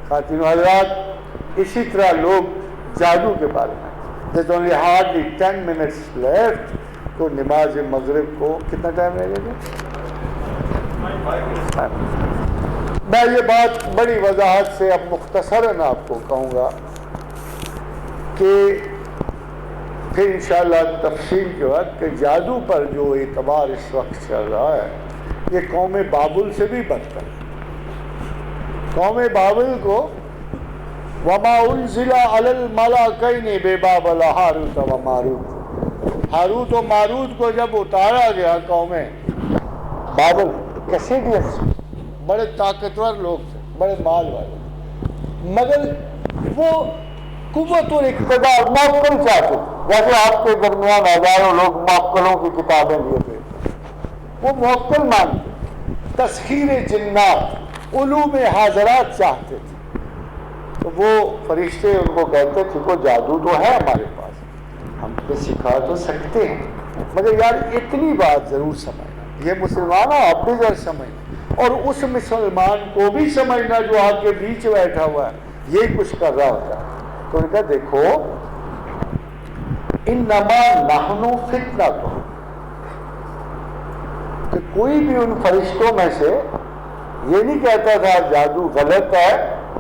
خواتین و حضرات، اسی طرح لوگ جادو کے بارے میں there's only hardly 10 minutes left، تو نماز مغرب کو کتنا ٹائم لگے گا؟ میں یہ بات بڑی وضاحت سے اب مختصراً آپ کو کہوں گا کہ پھر انشاءاللہ تفصیل کے وقت کہ جادو پر جو اعتبار اس وقت چل رہا ہے یہ قوم بابل سے بھی بدتر ہے۔ قوم بابل کو وما انزل علی الملائکین ببابل ہاروت و ماروت، ہاروت و ماروت کو جب اتارا گیا قوم بابل کیسیڈینس، بڑے طاقتور لوگ تھے، بڑے مال والے، مگر وہ قوت اور اقتدار موکل چاہتے، جیسے آپ کے درمیان ہزاروں لوگ موکلوں کی کتابیں لیے تھے، وہ موکل مانتے، تسخیر جنات، علوم حاضرات چاہتے تھے۔ تو وہ فرشتے ان کو کہتے تھے کہ جادو تو ہے ہمارے پاس، ہم تو سکھا تو سکتے ہیں، مگر یار اتنی بات ضرور سمجھنا، یہ مسلمانوں آپ بھی ضرور سمجھنا، اور اس مسلمان کو بھی سمجھنا جو آپ کے بیچ بیٹھا ہوا ہے یہ کچھ کر رہا ہوتا ہے۔ تو ان کا دیکھو انما نحن فتنۃ، کہ کوئی بھی ان فرشتوں میں سے یہ نہیں کہتا تھا جادو غلط ہے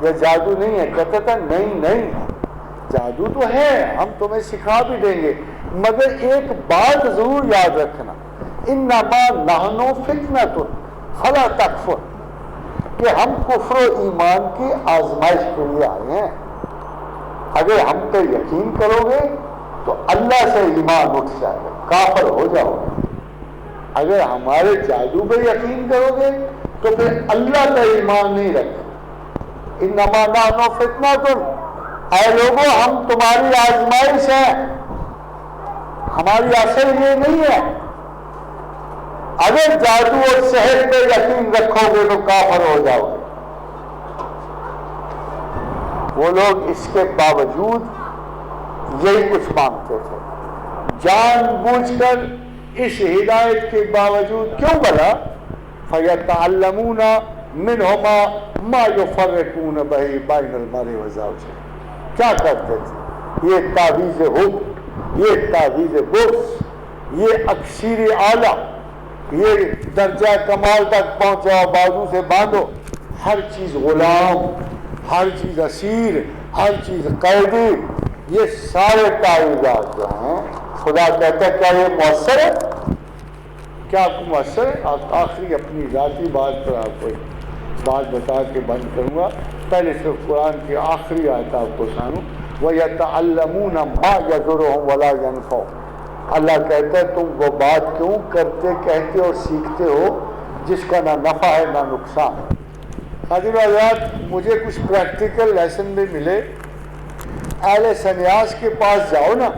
یا جادو نہیں ہے، کہتا تھا نہیں جادو تو ہے، ہم تمہیں سکھا بھی دیں گے، مگر ایک بات ضرور یاد رکھنا، انما نحن فتنۃ فلا تکفر، کہ ہم کفر و ایمان کی آزمائش کے لیے آئے ہیں۔ اگر ہم پہ یقین کرو گے تو اللہ سے ایمان اٹھ جائے گا، کافر ہو جاؤ گے۔ اگر ہمارے جادو پہ یقین کرو گے تو پھر اللہ پہ ایمان نہیں رکھو۔ انما نحن فتنۃ، اے لوگوں ہم تمہاری آزمائش ہیں، ہماری اصل یہ نہیں ہے۔ اگر جادو اور سحر پہ یقین رکھو گے تو کافر ہو جاؤ گے۔ وہ لوگ اس کے باوجود یہی کچھ مانگتے تھے، جان بوجھ کر اس ہدایت کے باوجود کیوں بلا فَيَتَعَلَّمُونَ مِنْهُمَا مَا يُفَرِّقُونَ بِهِ بَيْنَ الْمَرْءِ وَزَوْجِهِ، کیا کرتے تھے؟ یہ تعویذ حکم، یہ تعویذ بغض، یہ اکسیر اعلیٰ، یہ درجہ کمال تک پہنچاؤ، بازو سے باندھو، ہر چیز غلام، ہر چیز اسیر، ہر چیز قیدی، یہ سارے تعویذات جو ہیں خدا کہتا ہے کیا یہ مؤثر ہے؟ کیا آپ کو مؤثر ہے؟ آپ آخری اپنی ذاتی بات پر آپ کو بات بتا کے بند کروں گا، پہلے صرف قرآن کی آخری آیت آپ کو سنوں، وَيَتَعَلَّمُونَ مَا يَضُرُّهُمْ وَلَا يَنفَعُهُمْ، اللہ کہتا ہے تم وہ بات کیوں کرتے کہتے اور سیکھتے ہو جس کا نہ نفع ہے نہ نقصان۔ حاضر حضرات، مجھے کچھ پریکٹیکل لیسن بھی ملے۔ اہل سنیاس کے پاس جاؤ نا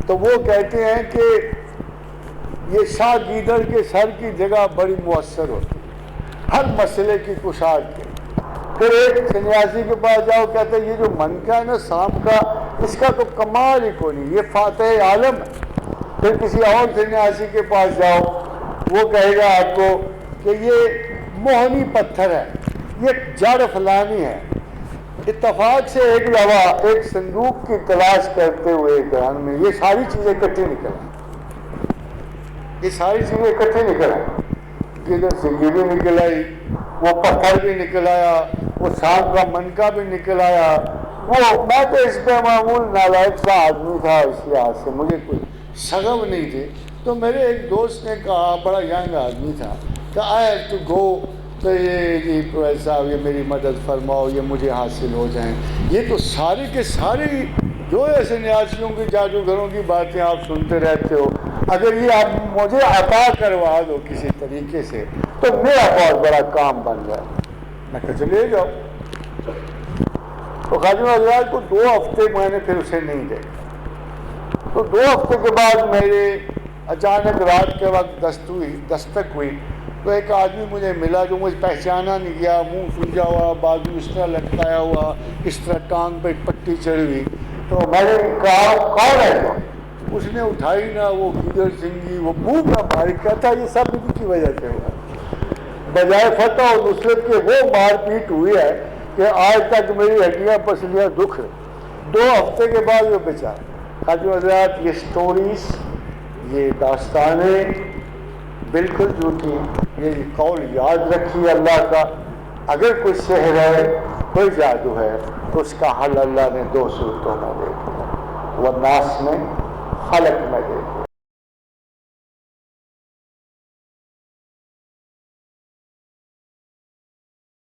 تو وہ کہتے ہیں کہ یہ شاہ گیدڑ کے سر کی جگہ بڑی مؤثر ہوتی ہے ہر مسئلے کی کشاد کے۔ پھر ایک سنیاسی کے پاس جاؤ، کہتے ہیں یہ جو من کا ہے نا سانپ کا، اس کا تو کمال ہی کوئی نہیں، یہ فاتح عالم ہے۔ پھر کسی اور سنیاسی کے پاس جاؤ، وہ کہے گا آپ کو کہ یہ موہنی پتھر ہے، یہ جڑ فلانی ہے۔ اتفاق سے ایک دفعہ ایک صندوق کی تلاش کرتے ہوئے گھر میں یہ ساری چیزیں اکٹھی نکل آئی، یہ ساری چیزیں اکٹھی نکل آئی، کدھر سنگی بھی نکل آئی، وہ پتھر بھی نکل آیا، وہ سانپ کا منکا بھی نکل آیا۔ وہ میں تو اس پہ معمول نالائق سا آدمی تھا، اس لحاظ سے مجھے کوئی شغف نہیں تھی، تو میرے ایک دوست نے کہا، بڑا ینگ آدمی تھا، کہ آئی ہیو ٹو گو، تو یہ پروفیسر صاحب یہ میری مدد فرماؤ، یہ مجھے حاصل ہو جائیں۔ یہ تو سارے کے سارے جو ایسے نیاسیوں کی جادوگروں کی باتیں آپ سنتے رہتے ہو، اگر یہ آپ مجھے عطا کروا دو کسی طریقے سے تو میرا بہت بڑا کام بن جائے۔ میں کہا چلے جاؤ۔ تو خادم حضرات کو 2 ہفتے میں نے پھر اسے نہیں دیکھا، تو 2 ہفتے کے بعد میرے اچانک رات کے وقت دستک ہوئی، تو ایک آدمی مجھے ملا جو مجھے پہچانا نہیں گیا، منہ سوجا ہوا، بازو اس طرح لٹکایا ہوا، اس طرح ٹانگ پہ پٹی چڑھی ہوئی۔ تو میں نے کہا کون ہے تو؟ اس نے اٹھائی نہ، وہ گیدڑ سنگھی، وہ منہ نہ ماری، کہتا یہ سب ان کی وجہ سے ہوا، بجائے فتح اور نصرت کے وہ مار پیٹ ہوئی ہے کہ آج تک میری ہڈیاں پسلیاں دکھ رہی. 2 ہفتے کے بعد وہ بیچارہ. خواجہ حضرات یہ سٹوریز، یہ داستانیں بالکل جھوٹی ہیں. یہ قول یاد رکھیے اللہ کا، اگر کوئی سحر ہے، کوئی جادو ہے، تو اس کا حل اللہ نے 2 صورتوں میں دے دیا. والناس میں، خلق میں دے دیا.